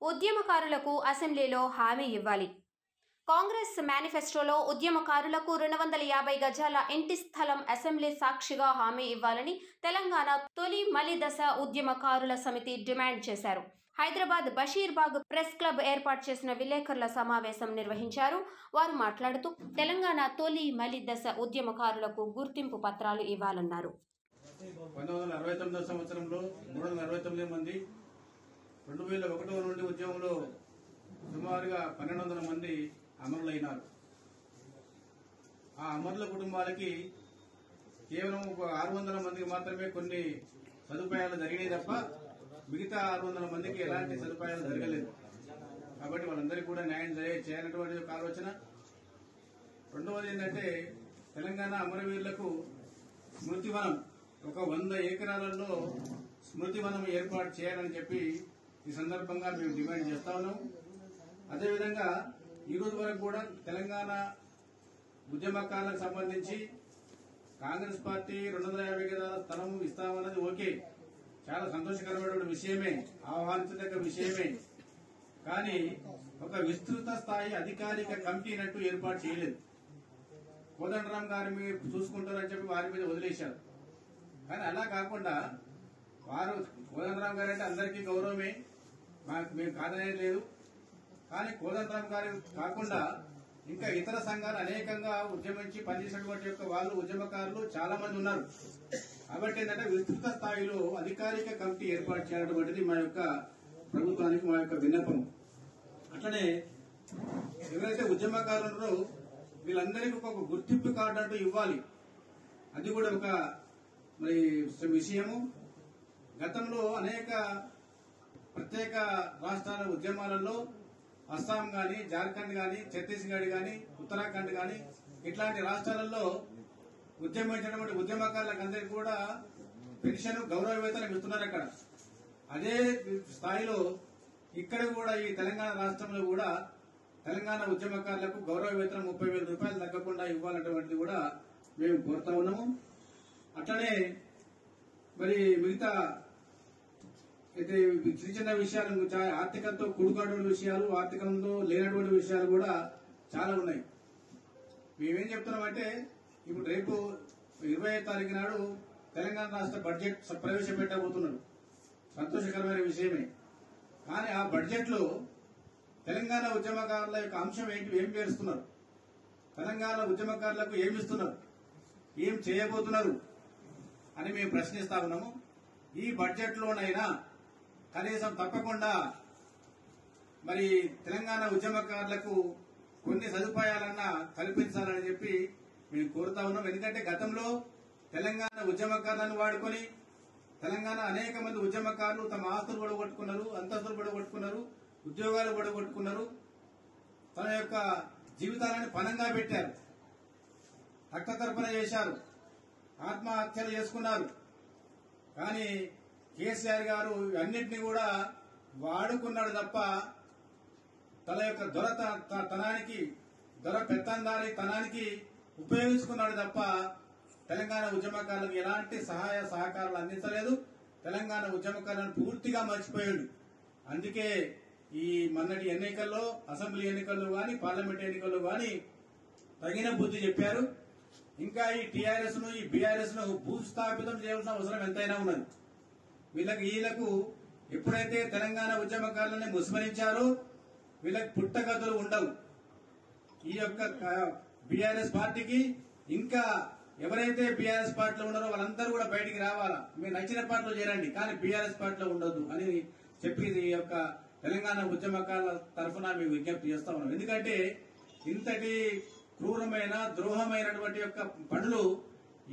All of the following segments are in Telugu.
ఉద్యమకారులకు అసెంబ్లీలో హామీ ఇవ్వాలి. కాంగ్రెస్ మేనిఫెస్టోలో ఉద్యమకారులకు 250 గజాల ఇంటి స్థలం అసెంబ్లీ సాక్షిగా హామీ ఇవ్వాలని తెలంగాణ తొలి మలి దశ ఉద్యమకారుల సమితి డిమాండ్ చేశారు. హైదరాబాద్ బషీర్బాగ్ ప్రెస్ క్లబ్ ఏర్పాటు చేసిన విలేకరుల సమావేశం నిర్వహించారు. వారు మాట్లాడుతూ తెలంగాణ తొలి మలి దశ ఉద్యమకారులకు గుర్తింపు పత్రాలు ఇవ్వాలన్నారు. 1969 సంవత్సరంలో 349 మంది, 2001 నుండి ఉద్యమంలో సుమారుగా 1200 మంది అమరులైనారు. ఆ అమరుల కుటుంబాలకి కేవలం 600 మందికి మాత్రమే కొన్ని సదుపాయాలు జరిగినాయి తప్ప మిగతా 600 మందికి ఎలాంటి సదుపాయాలు జరగలేదు. కాబట్టి వాళ్ళందరికీ కూడా న్యాయం చేయాలనేటువంటి ఒక ఆలోచన. రెండవది ఏంటంటే తెలంగాణ అమరవీరులకు స్మృతివనం ఒక 100 ఎకరాలలో స్మృతివనం ఏర్పాటు చేయాలని చెప్పి ఈ సందర్భంగా మేము డిమాండ్ చేస్తా ఉన్నాం. అదేవిధంగా ఈ రోజు వరకు కూడా తెలంగాణ ఉద్యమకారులకు సంబంధించి కాంగ్రెస్ పార్టీ 250 గజాల స్థలం ఇస్తామన్నది ఓకే, చాలా సంతోషకరమైన విషయమే, ఆహ్వానించదగ్గ విషయమే. కానీ ఒక విస్తృత స్థాయి అధికారిక కమిటీనట్టు ఏర్పాటు చేయలేదు. కోదండరాం గారు మీరు చూసుకుంటారని చెప్పి వారి మీద వదిలేశారు. కానీ అలా కాకుండా వారు కోదండరాం గారు అంటే అందరికీ గౌరవమే, మేము కాదనేది లేదు. కానీ కోదండరాం గారు కాకుండా ఇంకా ఇతర సంఘాలు అనేకంగా ఉద్యమించి పనిచేసినటువంటి యొక్క వాళ్ళు ఉద్యమకారులు చాలా మంది ఉన్నారు. కాబట్టి ఏంటంటే విస్తృత స్థాయిలో అధికారిక కమిటీ ఏర్పాటు చేయడం మా యొక్క ప్రభుత్వానికి మా యొక్క విన్నపం. అట్లనే ఎవరైతే ఉద్యమకారులు ఉన్నారో వీళ్ళందరికీ ఒక గుర్తింపు కార్డు అంటూ ఇవ్వాలి. అది కూడా ఒక విషయము. గతంలో అనేక ప్రత్యేక రాష్ట్రాల ఉద్యమాలలో అస్సాం గాని, జార్ఖండ్ గాని, ఛత్తీస్గఢ్ గాని, ఉత్తరాఖండ్ గాని ఇట్లాంటి రాష్ట్రాలలో ఉద్యమించినటువంటి ఉద్యమకారులకు అందరికీ కూడా పెన్షన్, గౌరవ వేతనం ఇస్తున్నారు. అక్కడ అదే స్థాయిలో ఇక్కడ కూడా ఈ తెలంగాణ రాష్ట్రంలో కూడా తెలంగాణ ఉద్యమకారులకు గౌరవ వేతనం 30,000 రూపాయలు తగ్గకుండా ఇవ్వాలన్నటువంటిది కూడా మేము కోరుతా ఉన్నాము. అట్లనే మిగతా అయితే చిన్న చిన్న విషయాలు, ఆర్థికంతో కూడుకోవడం విషయాలు, ఆర్థికంతో లేనటువంటి విషయాలు కూడా చాలా ఉన్నాయి. మేమేం చెప్తున్నామంటే ఇప్పుడు రేపు 20వ తారీఖు నాడు తెలంగాణ రాష్ట్ర బడ్జెట్ ప్రవేశపెట్టబోతున్నారు. సంతోషకరమైన విషయమే. కానీ ఆ బడ్జెట్ లో తెలంగాణ ఉద్యమకారుల యొక్క అంశం ఏంటి, ఏం చేస్తున్నారు, తెలంగాణ ఉద్యమకారులకు ఏమి ఇస్తున్నారు, ఏం చేయబోతున్నారు అని మేము ప్రశ్నిస్తా ఉన్నాము. ఈ బడ్జెట్ లోనైనా కనీసం తప్పకుండా తెలంగాణ ఉద్యమకారులకు కొన్ని సదుపాయాలన్నా కల్పించాలని చెప్పి మేము కోరుతా ఉన్నాం. ఎందుకంటే గతంలో తెలంగాణ ఉద్యమకారులను వాడుకొని తెలంగాణ అనేక మంది ఉద్యమకారులు తమ ఆస్తులు పడగొట్టుకున్నారు, అంతస్తులు పడగొట్టుకున్నారు, ఉద్యోగాలు పడగొట్టుకున్నారు, తన యొక్క జీవితాలను పణంగా పెట్టారు, రక్తతర్పణ చేశారు, ఆత్మహత్యలు చేసుకున్నారు. కానీ కేసీఆర్ గారు అన్నింటినీ కూడా వాడుకున్నాడు తప్ప తన యొక్క దొర పెత్తందారి తనానికి ఉపయోగించుకున్నాడు తప్ప తెలంగాణ ఉద్యమకారులకు ఎలాంటి సహాయ సహకారాలు అందించలేదు. తెలంగాణ ఉద్యమకారులను పూర్తిగా మర్చిపోయాడు. అందుకే ఈ మొన్నటి ఎన్నికల్లో, అసెంబ్లీ ఎన్నికల్లో గాని, పార్లమెంట్ ఎన్నికల్లో గాని తగిన బుద్ధి చెప్పారు. ఇంకా ఈ టీఆర్ఎస్ ను, ఈ బీఆర్ఎస్ ను భూస్థాపితం చేయాల్సిన అవసరం ఎంతైనా ఉన్నది. వీళ్లకు ఎప్పుడైతే తెలంగాణ ఉద్యమకారులని ముస్మరించారో వీళ్ళకి పుట్టగతులు ఉండవు. ఈ యొక్క బీఆర్ఎస్ పార్టీకి ఇంకా ఎవరైతే బీఆర్ఎస్ పార్టీలో ఉన్నారో వాళ్ళందరూ కూడా బయటికి రావాలా, మీరు నచ్చిన పార్టీలో చేరండి, కానీ బీఆర్ఎస్ పార్టీలో ఉండొద్దు అని చెప్పి ఈ యొక్క తెలంగాణ ఉద్యమకారుల తరఫున మేము విజ్ఞప్తి చేస్తా ఉన్నాం. ఎందుకంటే ఇంతటి క్రూరమైన, ద్రోహమైనటువంటి యొక్క పనులు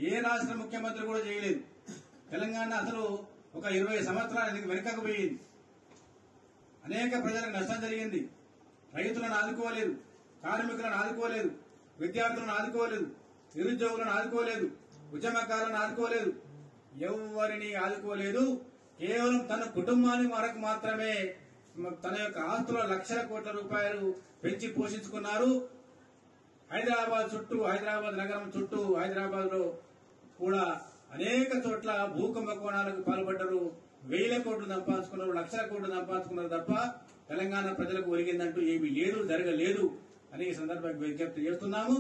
ఏ రాష్ట్ర ముఖ్యమంత్రి కూడా చేయలేదు. తెలంగాణ అసలు ఒక 20 సంవత్సరాల వెనుకకు పోయింది. అనేక ప్రజలకు నష్టం జరిగింది. రైతులను ఆదుకోలేదు, కార్మికులను ఆదుకోలేదు, విద్యార్థులను ఆదుకోలేదు, నిరుద్యోగులను ఆదుకోలేదు, ఉద్యమకారులను ఆదుకోలేదు, ఎవరిని ఆదుకోలేదు. కేవలం తన కుటుంబానికి వరకు మాత్రమే తన యొక్క ఆస్తుల లక్షల కోట్ల రూపాయలు పెంచి పోషించుకున్నారు. హైదరాబాద్ చుట్టూ, హైదరాబాద్ నగరం చుట్టూ, హైదరాబాద్ లో కూడా అనేక చోట్ల భూకంప కోణాలకు పాల్పడ్డారు. వేల కోట్లు సంపాదించుకున్నారు, లక్షల కోట్లు సంపాదించుకున్నారు తప్ప తెలంగాణ ప్రజలకు ఒరిగిందంటూ ఏమీ లేదు, జరగలేదు అని ఈ సందర్భంగా విజ్ఞప్తి చేస్తున్నాము.